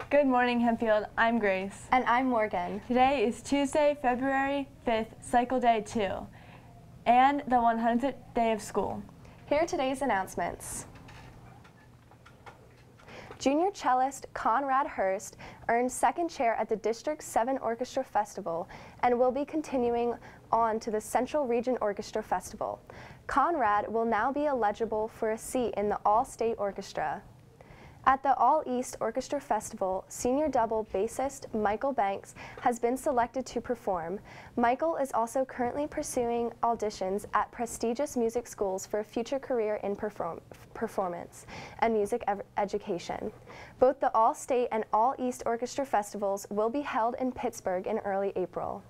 Good morning, Hempfield. I'm Grace. And I'm Morgan. Today is Tuesday, February 5th, Cycle Day 2, and the 100th day of school. Here are today's announcements. Junior cellist Conrad Hurst earned second chair at the District 7 Orchestra Festival and will be continuing on to the Central Region Orchestra Festival. Conrad will now be eligible for a seat in the All-State Orchestra. At the All-East Orchestra Festival, senior double bassist Michael Banks has been selected to perform. Michael is also currently pursuing auditions at prestigious music schools for a future career in performance and music education. Both the All-State and All-East Orchestra Festivals will be held in Pittsburgh in early April.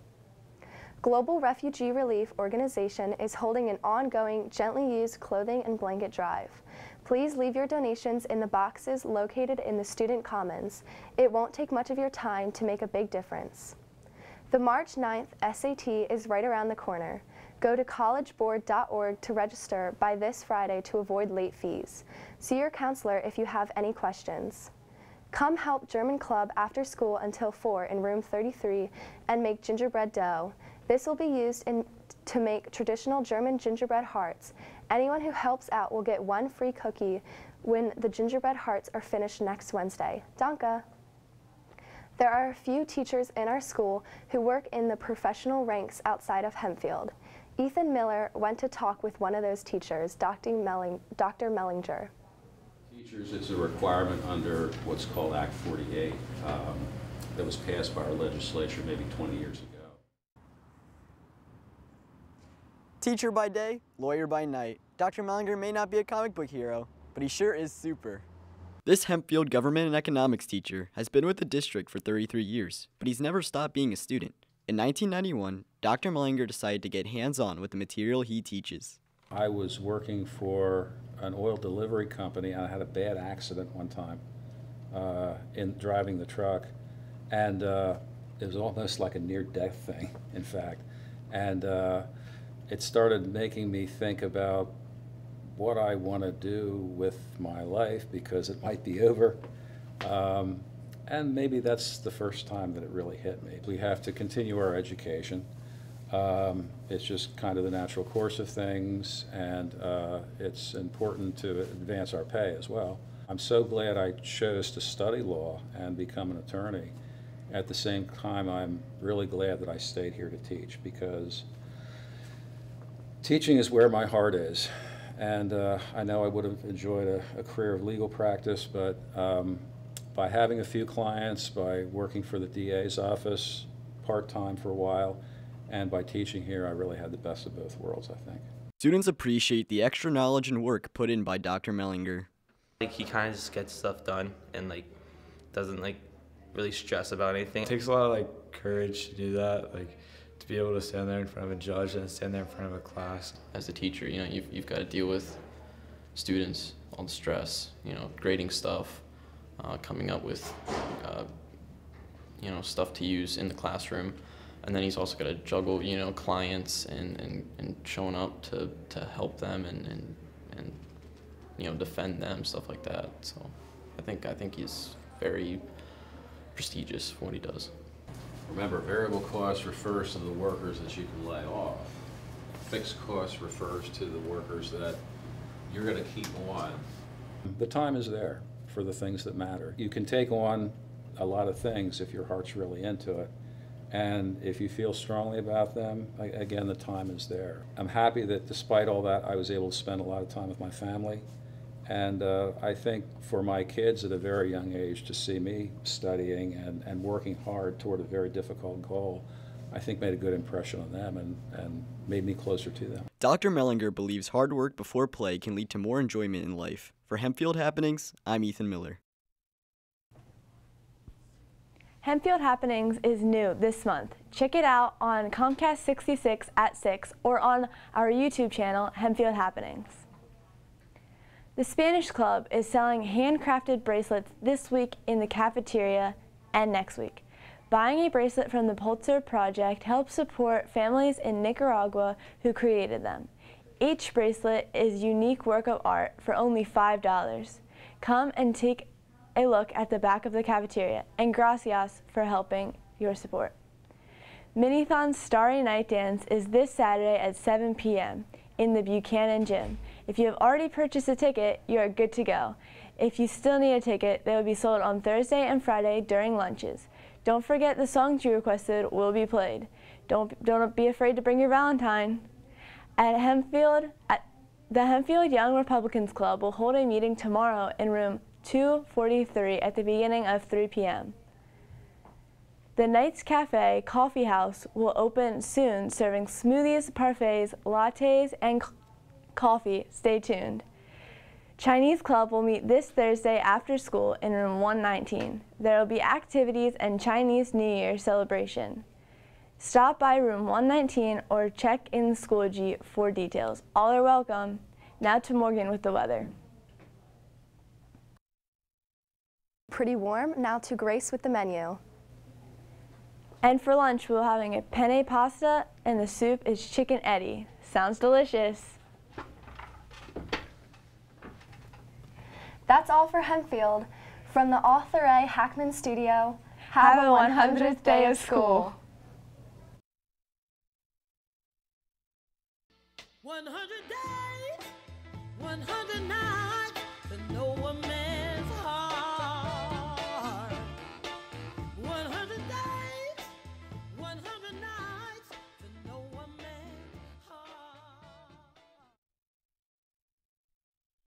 Global Refugee Relief Organization is holding an ongoing gently used clothing and blanket drive. Please leave your donations in the boxes located in the student commons. It won't take much of your time to make a big difference. The March 9th SAT is right around the corner. Go to collegeboard.org to register by this Friday to avoid late fees. See your counselor if you have any questions. Come help German Club after school until 4 in room 33 and make gingerbread dough. This will be used to make traditional German gingerbread hearts. Anyone who helps out will get one free cookie when the gingerbread hearts are finished next Wednesday. Danke! There are a few teachers in our school who work in the professional ranks outside of Hempfield. Ethan Miller went to talk with one of those teachers, Dr. Mellinger. Teachers, it's a requirement under what's called Act 48 that was passed by our legislature maybe 20 years ago. Teacher by day, lawyer by night. Dr. Mellinger may not be a comic book hero, but he sure is super. This Hempfield government and economics teacher has been with the district for 33 years, but he's never stopped being a student. In 1991, Dr. Mellinger decided to get hands-on with the material he teaches. I was working for an oil delivery company, and I had a bad accident one time in driving the truck, and it was almost like a near-death thing, in fact. And it started making me think about what I want to do with my life, because it might be over. And maybe that's the first time that it really hit me. We have to continue our education. It's just kind of the natural course of things, and it's important to advance our pay as well. I'm so glad I chose to study law and become an attorney. At the same time, I'm really glad that I stayed here to teach, because teaching is where my heart is. And I know I would have enjoyed a career of legal practice, but by having a few clients, by working for the DA's office part-time for a while, and by teaching here, I really had the best of both worlds, I think. Students appreciate the extra knowledge and work put in by Dr. Mellinger. He kind of just gets stuff done and doesn't really stress about anything. It takes a lot of courage to do that, to be able to stand there in front of a judge and stand there in front of a class. As a teacher, you've got to deal with students, all the stress, grading stuff, coming up with stuff to use in the classroom. And then he's also got to juggle, clients and showing up to help them and defend them, stuff like that. So I think he's very prestigious for what he does. Remember, variable cost refers to the workers that you can lay off. Fixed cost refers to the workers that you're going to keep on. The time is there for the things that matter. You can take on a lot of things if your heart's really into it. And if you feel strongly about them, again, the time is there. I'm happy that despite all that, I was able to spend a lot of time with my family. And I think for my kids at a very young age to see me studying and working hard toward a very difficult goal, I think made a good impression on them and made me closer to them. Dr. Mellinger believes hard work before play can lead to more enjoyment in life. For Hempfield Happenings, I'm Ethan Miller. Hempfield Happenings is new this month. Check it out on Comcast 66 at 6 or on our YouTube channel, Hempfield Happenings. The Spanish Club is selling handcrafted bracelets this week in the cafeteria and next week. Buying a bracelet from the Pulitzer Project helps support families in Nicaragua who created them. Each bracelet is a unique work of art for only $5. Come and take a look at the back of the cafeteria, and gracias for helping your support. Minithon's Starry Night Dance is this Saturday at 7 p.m. in the Buchanan Gym. If you have already purchased a ticket, you are good to go. If you still need a ticket, they will be sold on Thursday and Friday during lunches. Don't forget the songs you requested will be played. Don't be afraid to bring your Valentine. The Hempfield Young Republicans Club will hold a meeting tomorrow in room 243 at the beginning of 3 p.m. The Knights Cafe Coffee House will open soon, serving smoothies, parfaits, lattes, and coffee. Stay tuned. Chinese Club will meet this Thursday after school in room 119. There will be activities and Chinese New Year celebration. Stop by room 119 or check in Schoology for details. All are welcome. Now to Morgan with the weather. Pretty warm. Now to Grace with the menu. And for lunch, we're having a penne pasta, and the soup is chicken eddy. Sounds delicious. That's all for Hempfield. From the Author A. Hackman Studio, Have a 100th day of school. 100 days, 100 nights, to know a man.